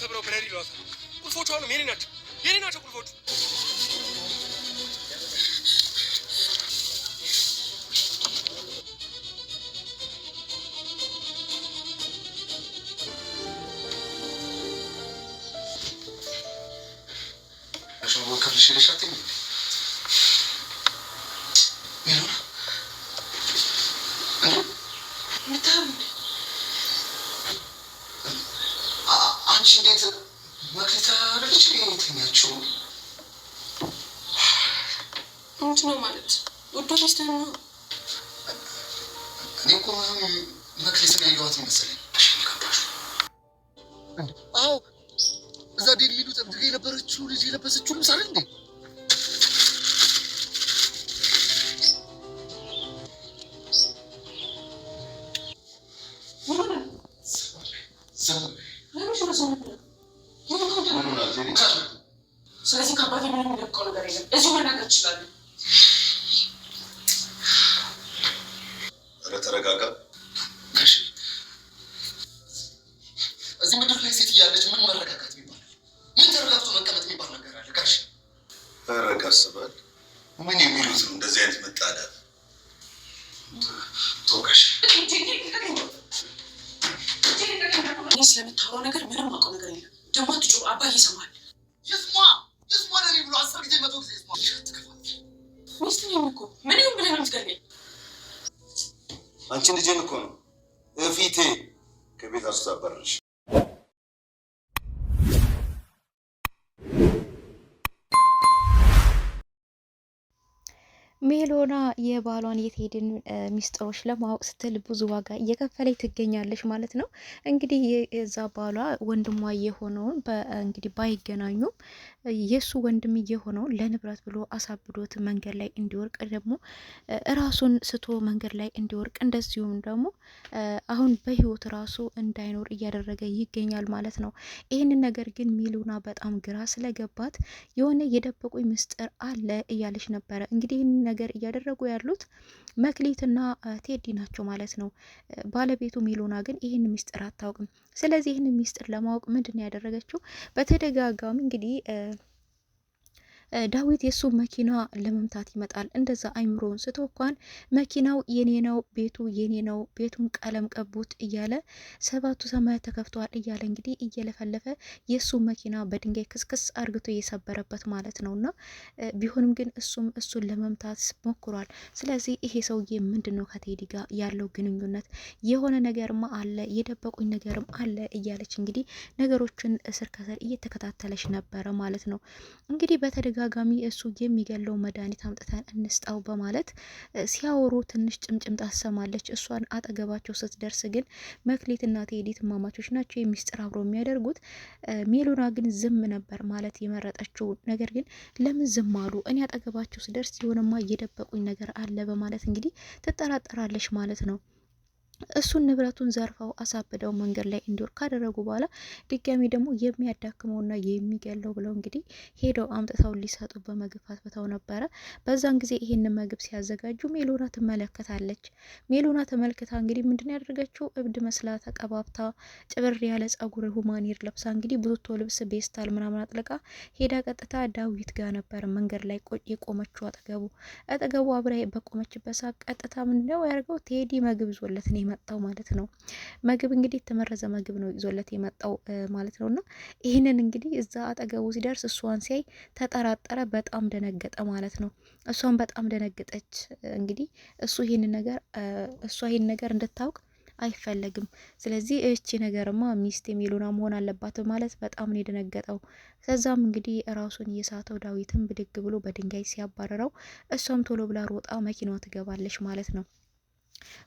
ሰብረው ብለሪ ይሏታል። ቁልፎቹ አሁንም የኔ ናቸው ቁልፎቹ። ከፍልሽ ልሻትኝ አንቺ እንዴት መክሊት አለች የተኛችው? ምንድን ነው ማለት ወዶ ሚስትህ ነው? እኔ እኮ መክሊትን ያየኋት መሰለኝ። አዎ እዛ ዴል ሚሉ ጠብቀ የነበረችው ልጅ የለበሰችው ልብስ አለ እንዴ? ስለዚህ ከአባቴ ምንም የሚደብቀው ነገር የለም። እዚሁ መናገር ትችላለህ። ኧረ ተረጋጋ። እዚህ ምድር ላይ ሴት እያለች ምን መረጋጋት የሚባል ምን ተረጋግቶ መቀመጥ የሚባል ነገር አለ? ጋሽ ተረጋጋ አስባል። ምን የሚሉት ነው እንደዚህ አይነት መጣላት? ተወቃሽ ስለምታወራው ነገር ምንም አውቀው ነገር የለም። ደግሞ ትጩ አባዬ ይሰማል። ይስማ ለኔ ብሎ 10 ጊዜ 100 ጊዜ ይስማ። ሚስት ነኝ እኮ ምን ይሁን ብለህ ነው የምትገለኝ? አንቺን ልጄን እኮ ነው እፊቴ ከቤት አስታበርሽ። ሜሎና የባሏን የቴዲን ሚስጥሮች ለማወቅ ስትል ብዙ ዋጋ እየከፈለች ትገኛለች ማለት ነው። እንግዲህ የዛ ባሏ ወንድሟ የሆነውን እንግዲህ ባይገናኙም የሱ ወንድም የሆነውን ለንብረት ብሎ አሳብዶት መንገድ ላይ እንዲወርቅ ደግሞ ራሱን ስቶ መንገድ ላይ እንዲወርቅ እንደዚሁም ደግሞ አሁን በህይወት ራሱ እንዳይኖር እያደረገ ይገኛል ማለት ነው። ይህንን ነገር ግን ሜሎና በጣም ግራ ስለገባት የሆነ የደበቁኝ ምስጢር አለ እያለች ነበረ። እንግዲህ ነገር እያደረጉ ያሉት መክሊትና ቴዲ ናቸው ማለት ነው። ባለቤቱ ሜሎና ግን ይህን ሚስጥር አታውቅም። ስለዚህ ይህን ሚስጥር ለማወቅ ምንድን ነው ያደረገችው? በተደጋጋሚ እንግዲህ ዳዊት የሱ መኪና ለመምታት ይመጣል። እንደዛ አይምሮውን ስቶ እንኳን መኪናው የኔ ነው፣ ቤቱ የኔ ነው፣ ቤቱን ቀለም ቀቡት እያለ 7ቱ ሰማያት ተከፍተዋል እያለ እንግዲህ እየለፈለፈ የሱ መኪና በድንጋይ ክስክስ አርግቶ እየሰበረበት ማለት ነውና ቢሆንም ግን እሱን ለመምታት ሞክሯል። ስለዚህ ይሄ ሰውዬ ምንድነው ከቴዲ ጋር ያለው ግንኙነት? የሆነ ነገርማ አለ፣ የደበቁኝ ነገርም አለ እያለች እንግዲህ ነገሮችን እስር ከስር እየተከታተለች ነበረ ማለት ነው። እንግዲህ በተደጋጋሚ እሱ የሚገለው መድኃኒት አምጥተን እንስጣው በማለት ሲያወሩ ትንሽ ጭምጭምታ ትሰማለች። እሷን አጠገባቸው ስትደርስ ግን መክሊትና ቴዲ ትማማቾች ናቸው፣ የሚስጥር አብሮ የሚያደርጉት። ሜሎና ግን ዝም ነበር ማለት የመረጠችው። ነገር ግን ለምን ዝም አሉ? እኔ አጠገባቸው ስደርስ የሆነማ እየደበቁኝ ነገር አለ በማለት እንግዲህ ትጠራጠራለች ማለት ነው። እሱን ንብረቱን ዘርፈው አሳብደው መንገድ ላይ እንዲወር ካደረጉ በኋላ ድጋሚ ደግሞ የሚያዳክመውና የሚገለው ብለው እንግዲህ ሄደው አምጥተው ሊሰጡ በመግፋት በታው ነበረ። በዛን ጊዜ ይሄንን ምግብ ሲያዘጋጁ ሜሎና ትመለከታለች። ሜሎና ተመልክታ እንግዲህ ምንድን ያደረገችው እብድ መስላ ተቀባብታ ጭብር ያለ ጸጉር ሁማኔር ለብሳ እንግዲህ ቡትቶ ልብስ ቤስታል ምናምን አጥልቃ ሄዳ ቀጥታ ዳዊት ጋር ነበር መንገድ ላይ የቆመችው። አጠገቡ አብራ በቆመችበት ሰዓት ቀጥታ ምንድነው ያደርገው? ቴዲ ምግብ ይዞለት ነው መጣው ማለት ነው። ምግብ እንግዲህ የተመረዘ ምግብ ነው ይዞለት የመጣው ማለት ነውና ይህንን እንግዲህ እዛ አጠገቡ ሲደርስ እሷን ሲያይ ተጠራጠረ፣ በጣም ደነገጠ ማለት ነው። እሷን በጣም ደነገጠች። እንግዲህ እሷ ይሄን ነገር እንድታውቅ አይፈለግም። ስለዚህ እቺ ነገርማ ሚስት ሜሎና መሆን አለባት ማለት በጣም ነው የደነገጠው። ከዛም እንግዲህ ራሱን እየሳተው ዳዊትን ብድግ ብሎ በድንጋይ ሲያባረረው እሷም ቶሎ ብላ ሮጣ መኪናዋ ትገባለች ማለት ነው።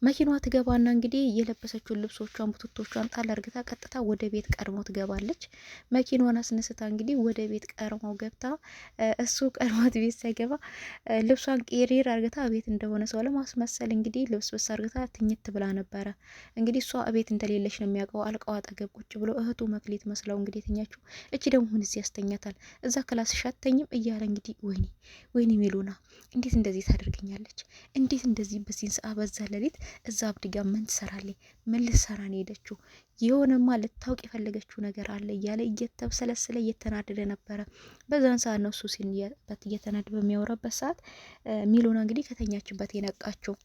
መኪናዋ ትገባና እንግዲህ የለበሰችውን ልብሶቿን ቡትቶቿን ጣል አርግታ ቀጥታ ወደ ቤት ቀድሞ ትገባለች። መኪናዋን አስነስታ እንግዲህ ወደ ቤት ቀድሞ ገብታ እሱ ቀድሞት ቤት ሳይገባ ልብሷን ቄሪር አርግታ ቤት እንደሆነ ሰው ለማስመሰል እንግዲህ ልብስ ብስ አርግታ ትኝት ብላ ነበረ። እንግዲህ እሷ ቤት እንደሌለች ነው የሚያውቀው። አልቃዋ አጠገብ ቁጭ ብሎ እህቱ መክሊት መስለው እንግዲህ ተኛችሁ። እቺ ደግሞ ምን እዚህ ያስተኛታል? እዛ ክላስ ሻተኝም እያለ እንግዲህ ወይኔ ሜሎና እንዴት እንደዚህ ታደርገኛለች? እንዴት እንደዚህ በዚህን ሰዓት በዛ ሌሊት እዛ አብድ ጋር ምን ትሰራለች? ምን ልትሰራ ነው ሄደችው? የሆነማ ልታውቅ የፈለገችው ነገር አለ እያለ እየተብሰለሰለ እየተናደደ ነበረ። በዛን ሰዓት ነው እሱ ሲንበት እየተናደደ በሚያወራበት ሰዓት ሚሎና እንግዲህ ከተኛችበት የነቃችው።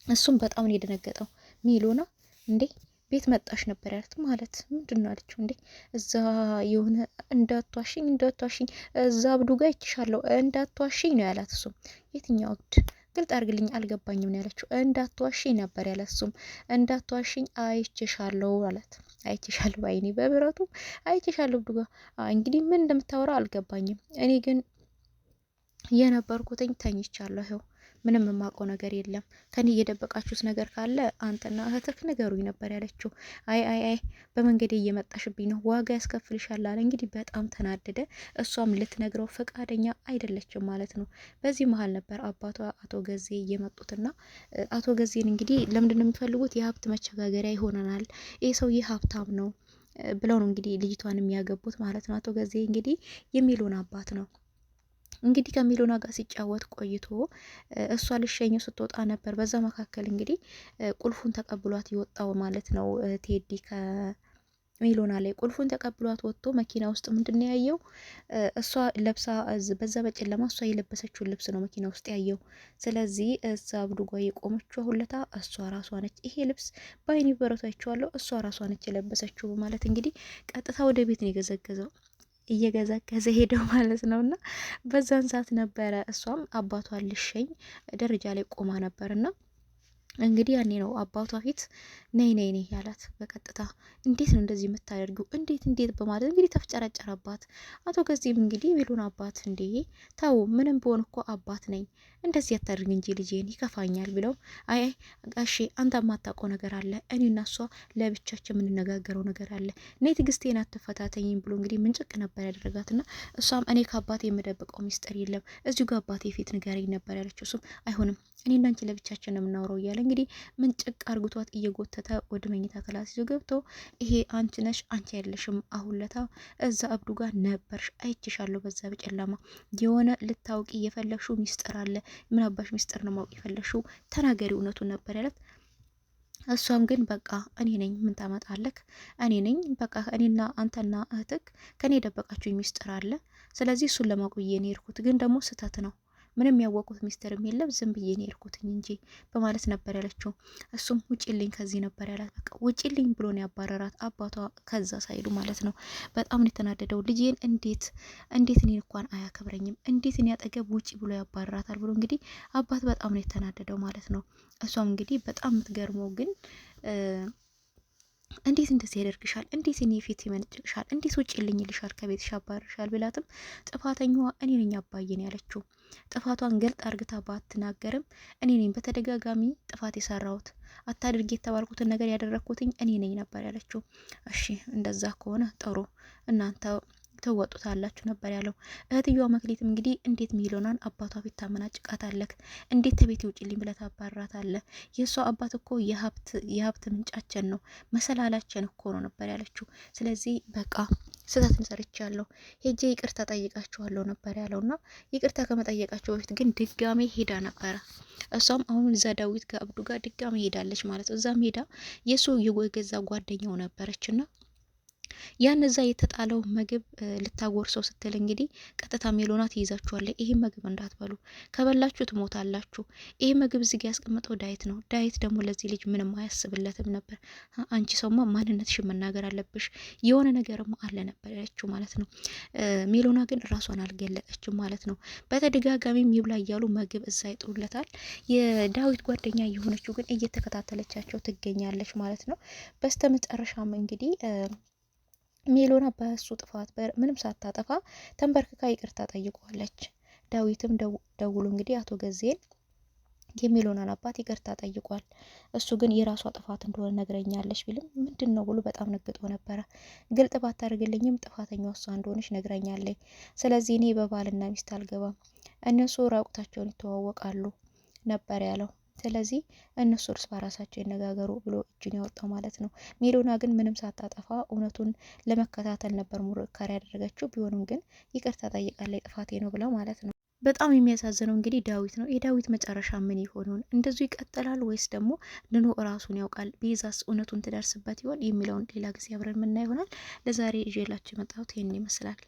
እሱም በጣም ነው የደነገጠው። ሚሎና እንዴ ቤት መጣሽ ነበር ያለት። ማለት ምንድን ነው አለችው። እንዴ እዛ የሆነ እንዳትዋሽኝ እዛ አብዱ ጋር ይችሻለሁ እንዳትዋሽኝ ነው ያላት። እሱም የትኛው አብድ ግልጥ አድርግልኝ አልገባኝም ነው ያለችው። እንዳትዋሽኝ ነበር ያላት። እሱም እንዳትዋሽኝ አይችሻለሁ አላት። አይችሻለሁ አይኔ በብረቱ አይችሻለሁ አብዱ ጋር እንግዲህ ምን እንደምታወራ አልገባኝም። እኔ ግን የነበርኩትኝ ተኝቻለሁ። ይኸው ምንም የማውቀው ነገር የለም። ከኔ እየደበቃችሁት ነገር ካለ አንተና እህትህ ንገሩኝ ነበር ያለችው። አይ በመንገዴ እየመጣሽብኝ ነው፣ ዋጋ ያስከፍልሻል አለ። እንግዲህ በጣም ተናደደ። እሷም ልትነግረው ፈቃደኛ አይደለችም ማለት ነው። በዚህ መሀል ነበር አባቷ አቶ ገዜ እየመጡትና አቶ ገዜን እንግዲህ ለምንድን ነው የሚፈልጉት? የሀብት መቸጋገሪያ ይሆነናል፣ ይህ ሰውዬ ሀብታም ነው ብለው ነው እንግዲህ ልጅቷን የሚያገቡት ማለት ነው። አቶ ገዜ እንግዲህ የሚሉን አባት ነው። እንግዲህ ከሚሎና ጋር ሲጫወት ቆይቶ እሷ ልሸኘው ስትወጣ ነበር። በዛ መካከል እንግዲህ ቁልፉን ተቀብሏት ይወጣው ማለት ነው። ቴዲ ከሚሎና ላይ ቁልፉን ተቀብሏት ወጥቶ መኪና ውስጥ ምንድን ያየው? እሷ ለብሳ በዛ በጨለማ እሷ የለበሰችውን ልብስ ነው መኪና ውስጥ ያየው። ስለዚህ እዛ አብዱጓ የቆመችው ሁለታ እሷ ራሷ ነች። ይሄ ልብስ በአይኔ በረቷ አይቼዋለሁ፣ እሷ ራሷ ነች የለበሰችው ማለት እንግዲህ ቀጥታ ወደ ቤት ነው የገዘገዘው። እየገዘገዘ ሄደው ማለት ነው። እና በዛን ሰዓት ነበረ እሷም አባቷን ልሸኝ ደረጃ ላይ ቆማ ነበርና እንግዲህ ያኔ ነው አባቷ ፊት ነይ ያላት በቀጥታ። እንዴት ነው እንደዚህ የምታደርጊው? እንዴት በማለት እንግዲህ ተፍጨረጨረባት። አቶ ገዜም እንግዲህ ሚሉን አባት እንዴ ተው፣ ምንም ቢሆን እኮ አባት ነኝ፣ እንደዚህ ያታድርግ እንጂ ልጄን ይከፋኛል ብለው አይ ጋሼ አንተ የማታውቀው ነገር አለ፣ እኔና እሷ ለብቻችን የምንነጋገረው ነገር አለ፣ ነይ ትዕግስቴን አትፈታተኝም ብሎ እንግዲህ ምንጭቅ ነበር ያደረጋትና እሷም እኔ ከአባቴ የምደብቀው ሚስጥር የለም እዚሁ ጋር አባቴ ፊት ንገረኝ ነበር ያለችው። እሱም አይሆንም እኔ እና አንቺ ለብቻችን ነው የምናወራው እያለ እንግዲህ ምንጭቅ አርግቷት እየጎተተ ወደ መኝታ ክላስ ይዞ ገብቶ ይሄ አንቺ ነሽ አንቺ አይደለሽም፣ አሁን ለታ እዛ አብዱ ጋር ነበርሽ አይችሻለሁ፣ በዛ በጨለማ የሆነ ልታውቂ የፈለግሽው ሚስጥር አለ። ምን አባሽ ሚስጥር ነው ማውቅ የፈለግሽው? ተናገሪ እውነቱን ነበር ያለት። እሷም ግን በቃ እኔ ነኝ ምን ታመጣለክ? እኔ ነኝ በቃ እኔና አንተና እህትክ ከኔ የደበቃችሁ ሚስጥር አለ። ስለዚህ እሱን ለማቆየ ነው የሄድኩት፣ ግን ደግሞ ስህተት ነው ምንም ያወቁት ሚስጥርም የለም ዝም ብዬ ነው የሄድኩትኝ እንጂ በማለት ነበር ያለችው። እሱም ውጪልኝ ከዚህ ነበር ያላት። በቃ ውጪልኝ ብሎ ነው ያባረራት አባቷ ከዛ ሳይሉ ማለት ነው። በጣም ነው የተናደደው። ልጄን እንዴት እኔን እንኳን አያከብረኝም፣ እንዴት እኔ አጠገብ ውጪ ብሎ ያባረራታል ብሎ እንግዲህ አባት በጣም ነው የተናደደው ማለት ነው። እሷም እንግዲህ በጣም የምትገርመው ግን እንዴት እንደዚህ ያደርግሻል? እንዴት እኔ ፊት ይመነጭቅሻል? እንዴት ውጪልኝ ይልሻል? ከቤትሽ ያባርሻል ብላትም ጥፋተኛዋ እኔ ነኝ አባዬ ነው ያለችው። ጥፋቷን ገልጥ አርግታ ባትናገርም እኔ ነኝ በተደጋጋሚ ጥፋት የሰራሁት፣ አታድርጊ የተባልኩትን ነገር ያደረግኩትኝ እኔ ነኝ ነበር ያለችው። እሺ እንደዛ ከሆነ ጥሩ እናንተ ትወጡታላችሁ ነበር ያለው። እህትየዋ መክሊትም እንግዲህ እንዴት ሚሎናን አባቷ ፊት ታመናጭቃታለክ? እንዴት ተቤት ውጪልኝ ብለህ ታባራታለህ? የእሷ አባት እኮ የሀብት ምንጫችን ነው፣ መሰላላችን እኮ ነው ነበር ያለችው። ስለዚህ በቃ ስህተትን ሰርቻለሁ ሄጄ ይቅርታ ጠይቃችኋለሁ ነበር ያለውና ይቅርታ ከመጠየቃቸው በፊት ግን ድጋሜ ሄዳ ነበረ። እሷም አሁን እዛ ዳዊት ጋር አብዱ ጋር ድጋሜ ሄዳለች ማለት ነው። እዛም ሄዳ የሱ የገዛ ጓደኛው ነበረችና ያን እዛ የተጣለው ምግብ ልታጎርሰው ስትል እንግዲህ ቀጥታ ሜሎና ትይዛችኋለች። ይሄ ምግብ እንዳትበሉ፣ ከበላችሁ ትሞታላችሁ። ይሄ ምግብ እዚህ ጋር ያስቀመጠው ዳዊት ነው። ዳዊት ደግሞ ለዚህ ልጅ ምንም አያስብለትም ነበር። አንቺ ሰውማ ማንነትሽን መናገር አለብሽ፣ የሆነ ነገርም አለ ነበር ያለችው ማለት ነው። ሜሎና ግን ራሷን አልገለጠችም ማለት ነው። በተደጋጋሚም ይብላ እያሉ ምግብ እዛ ይጥሩለታል። የዳዊት ጓደኛ የሆነችው ግን እየተከታተለቻቸው ትገኛለች ማለት ነው። በስተመጨረሻም እንግዲህ ሜሎና በእሱ ጥፋት ምንም ሳታጠፋ ተንበርክካ ይቅርታ ጠይቋለች። ዳዊትም ደውሎ እንግዲህ አቶ ገዜን የሜሎናን አባት ይቅርታ ጠይቋል። እሱ ግን የራሷ ጥፋት እንደሆነ ነግረኛለች ቢልም ምንድን ነው ብሎ በጣም ነግጦ ነበረ። ግልጥ ባታደርግልኝም ጥፋተኛዋ እሷ እንደሆነች ነግረኛለች። ስለዚህ እኔ በባልና ሚስት አልገባም፣ እነሱ ራቁታቸውን ይተዋወቃሉ ነበር ያለው። ስለዚህ እነሱ እርስ በራሳቸው ይነጋገሩ ብሎ እጁን ያወጣው ማለት ነው። ሜሎና ግን ምንም ሳታጠፋ እውነቱን ለመከታተል ነበር ሙከራ ያደረገችው። ቢሆንም ግን ይቅርታ ጠይቃለች ጥፋቴ ነው ብለው ማለት ነው። በጣም የሚያሳዝነው እንግዲህ ዳዊት ነው። የዳዊት መጨረሻ ምን ይሆን? እንደዚሁ ይቀጥላል ወይስ ደግሞ ድኖ እራሱን ያውቃል? ቤዛስ እውነቱን ትደርስበት ይሆን የሚለውን ሌላ ጊዜ አብረን የምናየው ይሆናል። ለዛሬ ይዤላችሁ የመጣሁት ይህን ይመስላል።